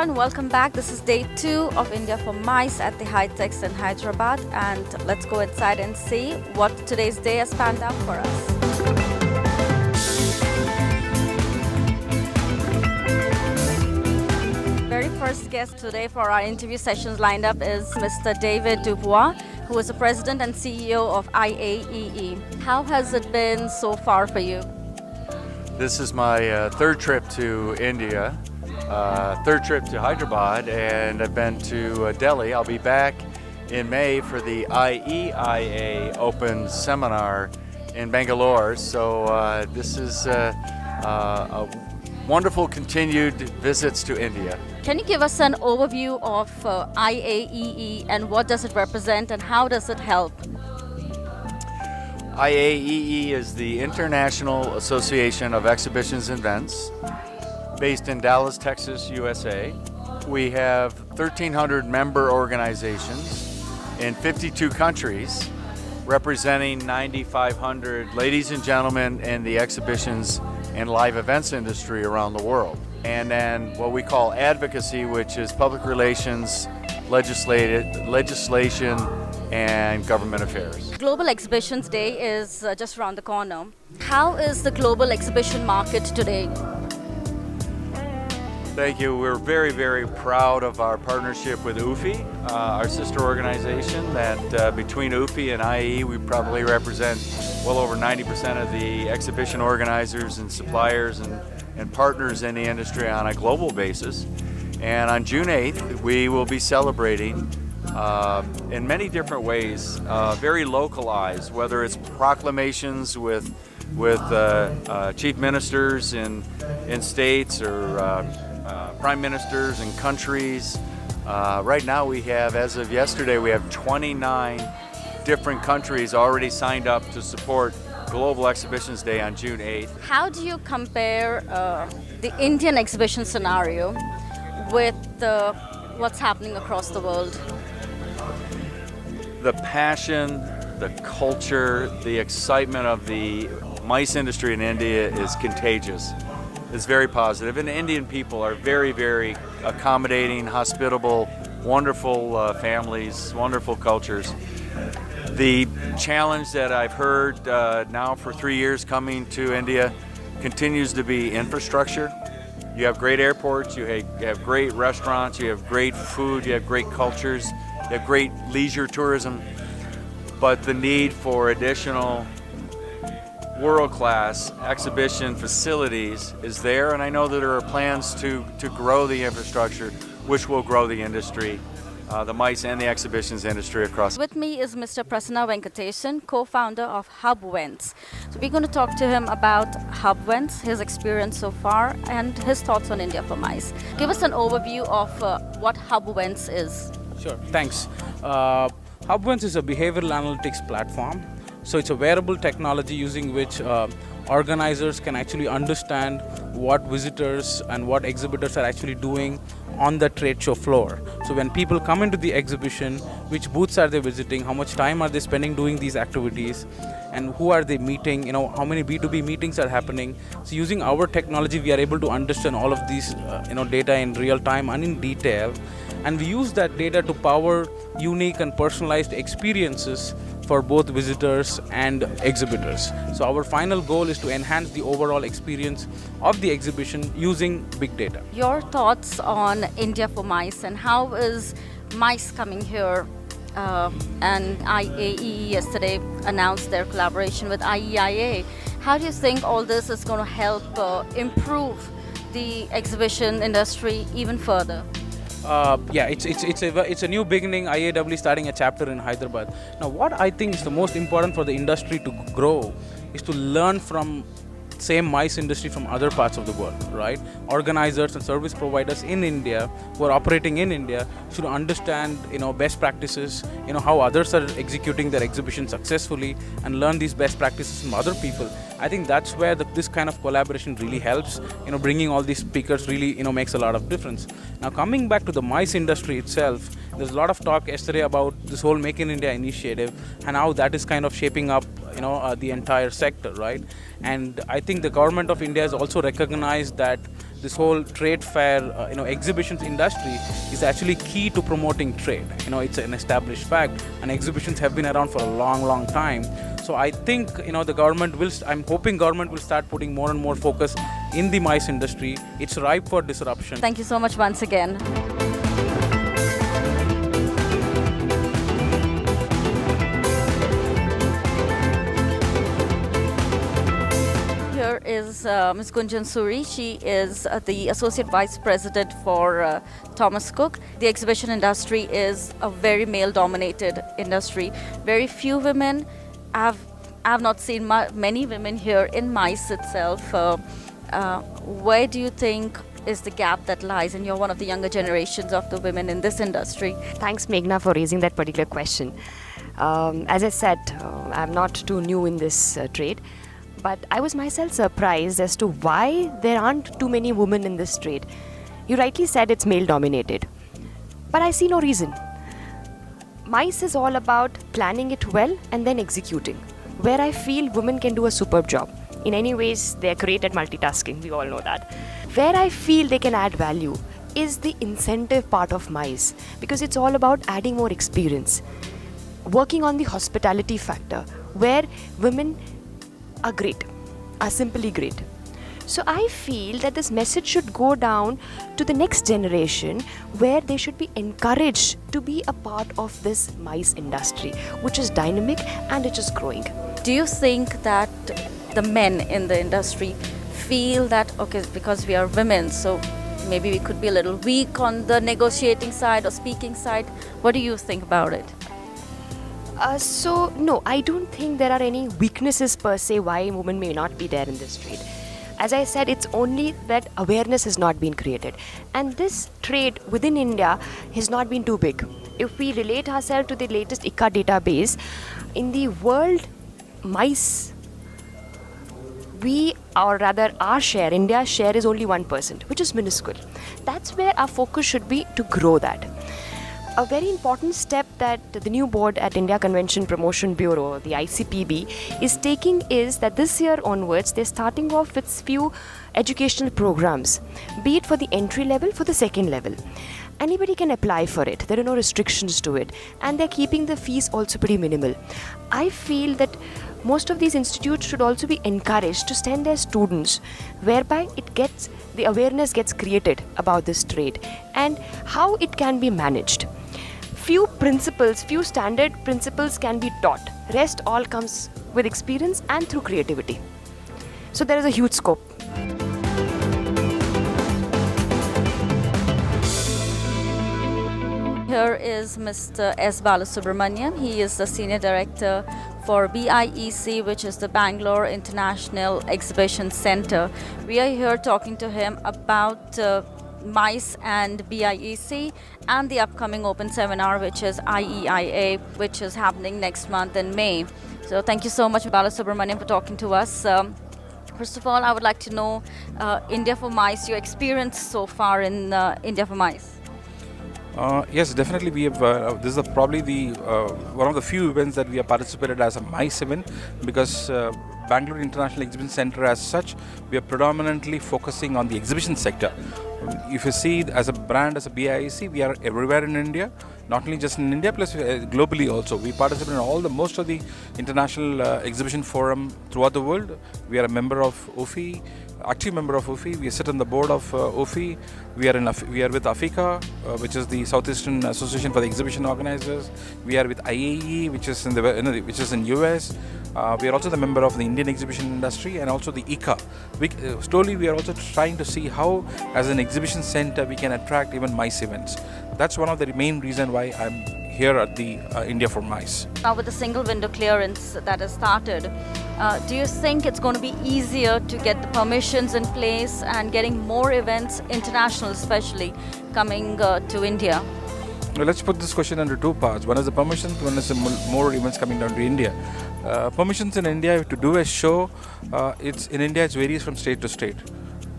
everyone, welcome back. This is day 2 of India for Mice at the High-Techs in Hyderabad, and let's go inside and see what today's day has panned out for us. Very first guest today for our interview sessions lined up is Mr. David Dubois, who is the President and CEO of IAEE. How has it been so far for you? This is my third trip to India, third trip to Hyderabad, and I've been to Delhi. I'll be back in May for the IEIA Open Seminar in Bangalore. So this is a wonderful continued visits to India. Can you give us an overview of IAEE and what does it represent and how does it help? IAEE is the International Association of Exhibitions and Events, based in Dallas, Texas, USA. We have 1,300 member organizations in 52 countries, representing 9,500 ladies and gentlemen in the exhibitions and live events industry around the world. And then what we call advocacy, which is public relations, legislation, and government affairs. Global Exhibitions Day is just around the corner. How is the global exhibition market today? Thank you. We're very, very proud of our partnership with UFI, our sister organization, that between UFI and IE, we probably represent well over 90% of the exhibition organizers and suppliers and partners in the industry on a global basis. And on June 8th, we will be celebrating in many different ways, very localized, whether it's proclamations with chief ministers in states or prime ministers in countries. Right now we have, as of yesterday, we have 29 different countries already signed up to support Global Exhibitions Day on June 8th. How do you compare the Indian exhibition scenario with what's happening across the world? The passion, the culture, the excitement of the mice industry in India is contagious. It's very positive, and the Indian people are very, very accommodating, hospitable, wonderful families, wonderful cultures. The challenge that I've heard now for 3 years coming to India continues to be infrastructure. You have great airports, you have great restaurants, you have great food, you have great cultures, you have great leisure tourism, but the need for additional world-class exhibition facilities is there, and I know that there are plans to grow the infrastructure, which will grow the industry, the mice and the exhibitions industry across. With me is Mr. Prasanna Venkatesan, co-founder of HubVents. So we're going to talk to him about HubVents, his experience so far, and his thoughts on India for Mice. Give us an overview of what HubVents is. Sure, thanks. HubVents is a behavioral analytics platform. So it's a wearable technology using which organizers can actually understand what visitors and what exhibitors are actually doing on the trade show floor. So when people come into the exhibition, which booths are they visiting, how much time are they spending doing these activities, and who are they meeting, how many B2B meetings are happening. So using our technology, we are able to understand all of these data in real time and in detail. And we use that data to power unique and personalized experiences for both visitors and exhibitors. So our final goal is to enhance the overall experience of the exhibition using big data. Your thoughts on India for Mice and how is mice coming here? And IAEE yesterday announced their collaboration with IEIA. How do you think all this is going to help improve the exhibition industry even further? Yeah, it's a new beginning. IAEE starting a chapter in Hyderabad. Now, what I think is the most important for the industry to grow is to learn from same mice industry from other parts of the world, right? Organizers and service providers in India who are operating in India should understand, best practices, how others are executing their exhibition successfully, and learn these best practices from other people. I think that's where this kind of collaboration really helps. Bringing all these speakers really, makes a lot of difference. Now, coming back to the mice industry itself, there's a lot of talk yesterday about this whole Make in India initiative and how that is kind of shaping up, the entire sector, right? And I think the government of India has also recognized that this whole trade fair, exhibitions industry is actually key to promoting trade. It's an established fact, and exhibitions have been around for a long, long time. So I think, the government will, I'm hoping government will start putting more and more focus in the MICE industry. It's ripe for disruption. Thank you so much once again. Here is Ms. Gunjan Suri. She is the Associate Vice President for Thomas Cook. The exhibition industry is a very male-dominated industry. Very few women. I've not seen many women here in MICE itself. Where do you think is the gap that lies? And you're one of the younger generations of the women in this industry. Thanks, Meghna, for raising that particular question. As I said, I'm not too new in this trade, but I was myself surprised as to why there aren't too many women in this trade. You rightly said it's male-dominated, but I see no reason. MICE is all about planning it well and then executing, where I feel women can do a superb job. In any ways, they're great at multitasking, we all know that. Where I feel they can add value is the incentive part of MICE, because it's all about adding more experience. Working on the hospitality factor, where women are great, are simply great. So I feel that this message should go down to the next generation, where they should be encouraged to be a part of this MICE industry, which is dynamic and it is growing. Do you think that the men in the industry feel that, okay, because we are women, so maybe we could be a little weak on the negotiating side or speaking side? What do you think about it? No, I don't think there are any weaknesses per se why women may not be there in this trade. As I said, it's only that awareness has not been created. And this trade within India has not been too big. If we relate ourselves to the latest ICA database, in the world MICE, our share, India's share is only 1%, which is minuscule. That's where our focus should be, to grow that. A very important step that the new board at India Convention Promotion Bureau, the ICPB, is taking is that this year onwards, they're starting off with few educational programs, be it for the entry level, for the second level. Anybody can apply for it. There are no restrictions to it. And they're keeping the fees also pretty minimal. I feel that most of these institutes should also be encouraged to send their students, whereby the awareness gets created about this trade and how it can be managed. Few standard principles can be taught. Rest all comes with experience and through creativity. So there is a huge scope. Here is Mr. S. Balasubramanian. He is the Senior Director for BIEC, which is the Bangalore International Exhibition Center. We are here talking to him about MICE and BIEC and the upcoming open seminar, which is IEIA, which is happening next month in May. So thank you so much, Balasubramanian, for talking to us. First of all, I would like to know India for MICE, your experience so far in India for MICE. Yes, definitely. We have. This is probably the one of the few events that we have participated as a MICE event, because Bangalore International Exhibition Center, as such, we are predominantly focusing on the exhibition sector. If you see, as a brand, as a BIEC, we are everywhere in India, not only just in India, plus globally also. We participate in most of the international exhibition forum throughout the world. We are a member of OFI, active member of OFI. We sit on the board of OFI. We are with AFICA, which is the Southeastern Association for the Exhibition Organizers. We are with IAE, which is in US. We are also the member of the Indian exhibition industry and also the ICA. Slowly we are also trying to see how, as an exhibition center, we can attract even MICE events. That's one of the main reasons why I'm here at the India for MICE. Now with the single window clearance that has started, do you think it's going to be easier to get the permissions in place and getting more events, international especially, coming to India? Well, let's put this question into two parts. One is the permissions, one is the more events coming down to India. Permissions in India to do a show, it varies from state to state.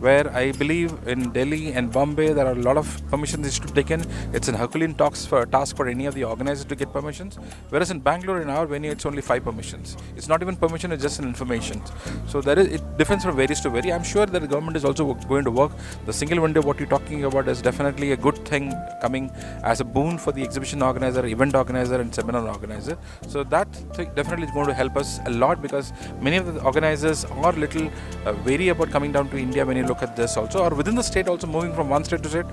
where I believe in Delhi and Bombay there are a lot of permissions is to be taken. It's an Herculean task for any of the organizers to get permissions. Whereas in Bangalore, in our venue, it's only 5 permissions. It's not even permission; it's just an information. So it differs from various to vary. I'm sure that the government is also going to work. The single window, what you're talking about, is definitely a good thing coming as a boon for the exhibition organizer, event organizer, and seminar organizer. So that thing definitely is going to help us a lot, because many of the organizers are little wary about coming down to India when you look at this also, or within the state also, moving from one state to state.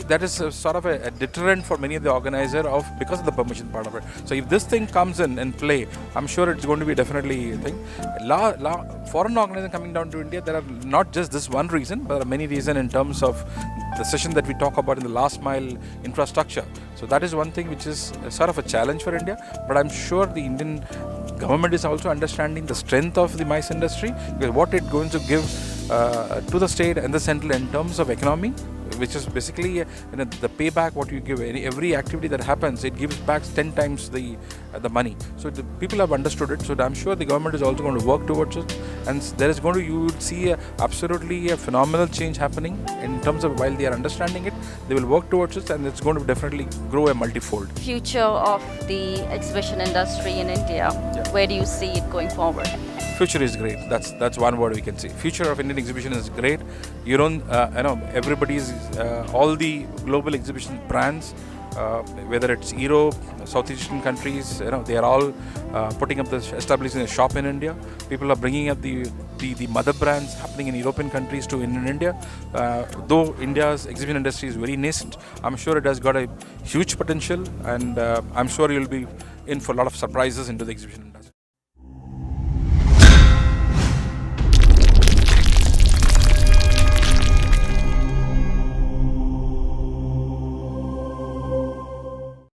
That is sort of a deterrent for many of the organizer because of the permission part of it. So if this thing comes in play, I'm sure it's going to be definitely a thing. Foreign organizers coming down to India, there are not just this one reason, but there are many reasons in terms of the session that we talk about in the last mile infrastructure. So that is one thing which is sort of a challenge for India, but I'm sure the Indian government is also understanding the strength of the MICE industry, because what it's going to give to the state and the central in terms of economy, which is basically the payback what you give. Every activity that happens, it gives back 10 times the money. So the people have understood it. So I'm sure the government is also going to work towards it, and there is going to, you would see absolutely a phenomenal change happening in terms of, while they are understanding it, they will work towards it, and it's going to definitely grow a multifold. Future of the exhibition industry in India, where do you see it going forward? Future is great. That's one word we can say. Future of Indian exhibition is great. You don't, everybody's, all the global exhibition brands, whether it's Europe, South Asian countries, they are all putting up establishing a shop in India. People are bringing up the mother brands happening in European countries to in India. Though India's exhibition industry is very nascent, I'm sure it has got a huge potential, and I'm sure you'll be in for a lot of surprises into the exhibition industry.